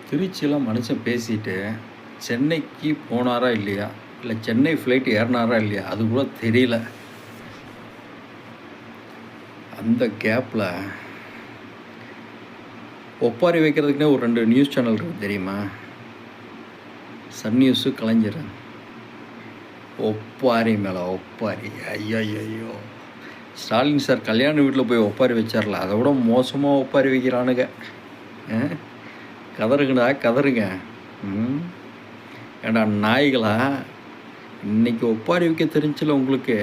திருச்சியில் மனுஷன் பேசிட்டு சென்னைக்கு போனாரா இல்லையா, இல்லை சென்னை ஃப்ளைட் ஏறினாரா இல்லையா அது கூட தெரியல. அந்த கேப்பில் ஒப்பாரி வைக்கிறதுக்குன்னே ஒரு 2 நியூஸ் சேனல் இருக்குது தெரியுமா? சன் நியூஸு, கலைஞர். ஒப்பாரி மேலே ஒப்பாரி. ஐயோ, ஸ்டாலின் சார் கல்யாண வீட்டில் போய் ஒப்பாரி வச்சார்ல, அதை விட மோசமாக ஒப்பாரி வைக்கிறானுங்க. கதறுங்கடா கதறுங்க. ஏண்டா நாய்களா, இன்றைக்கி ஒப்பாரி வைக்க தெரிஞ்சில்ல உங்களுக்கு?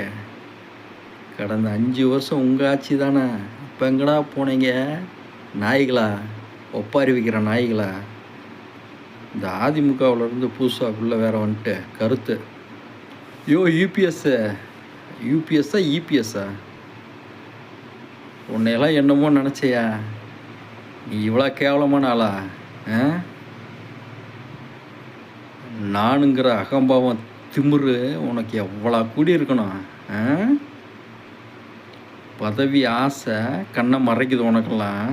கடந்த 5 வருஷம் உங்கள் ஆட்சி தானே. இப்போ எங்கடா போனீங்க நாய்களா, ஒப்பாரி வைக்கிற நாய்களா? இந்த அதிமுகவிலேருந்து புதுசாக உள்ள வேறு வந்துட்டு கருத்து. யூபிஎஸ்ஸா இபிஎஸ்ஸா? உன்னையெல்லாம் என்னமோ நினச்சியா? நீ இவ்வளோ கேவலமான ஆளா? நானுங்கிற அகம்பாவம் திமிரு உனக்கு எவ்வளோ கூடி இருக்கணும்? பதவி ஆசை கண்ணை மறைக்குது உனக்கெல்லாம்.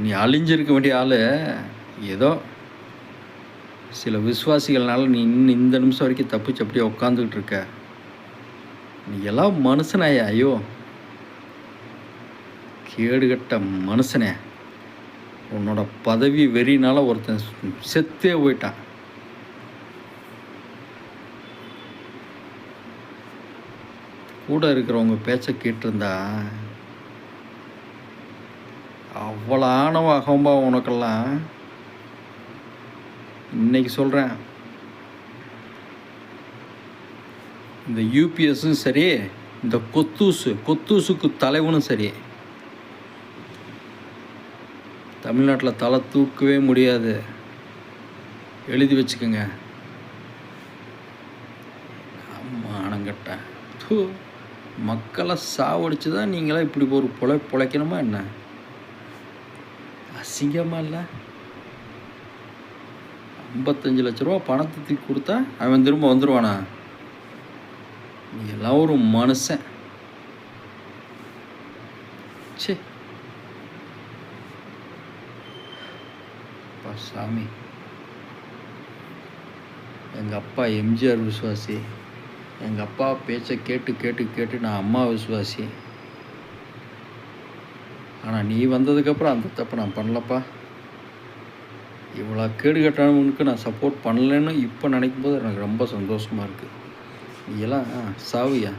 நீ அழிஞ்சிருக்க வேண்டிய ஆள். ஏதோ சில விசுவாசிகள்னால நீ இன்னும் இந்த நிமிஷம் வரைக்கும் தப்பிச்சு அப்படியே உட்காந்துக்கிட்டு இருக்க. நீ எல்லாம் மனுஷனாயா? ஐயோ கேடுகட்ட மனுஷனே. உன்னோட பதவி வெறினால ஒருத்தன் செத்தே போயிட்டான். கூட இருக்கிறவங்க பேச்சை கேட்டிருந்தா அவ்வளோ ஆணவ அகம்பா உனக்கெல்லாம். இன்னைக்கு சொல்கிறேன், இந்த யூபிஎஸும் சரி, இந்த கொத்தூசுக்கு தலைவனும் சரி, தமிழ்நாட்டில் தலை தூக்கவே முடியாது. எழுதி வச்சுக்கோங்க. ஆமானங்கட்ட மக்களை சாவடிச்சு தான் நீங்களாம் இப்படி ஒரு பிழைக்கணுமா என்ன? அசிங்கமாக இல்லை? 55 லட்ச ரூபா பணத்தை தூக்கி கொடுத்தா அவன் திரும்ப வந்துடுவானா? நீ எல்லாம் ஒரு மனுஷன். சே சாமி. எங்கள் அப்பா எம்ஜிஆர் விசுவாசி. எங்கள் அப்பா பேச்சை கேட்டு கேட்டு கேட்டு நான் அம்மா விசுவாசி. ஆனால் நீ வந்ததுக்கப்புறம் அந்த தப்பை நான் பண்ணலப்பா. இவ்வளோ கேடு கட்டானவனுக்கு நான் சப்போர்ட் பண்ணலைன்னு இப்போ நினைக்கும் போது எனக்கு ரொம்ப சந்தோஷமாக இருக்குது. நீ எல்லாம் சாவியா?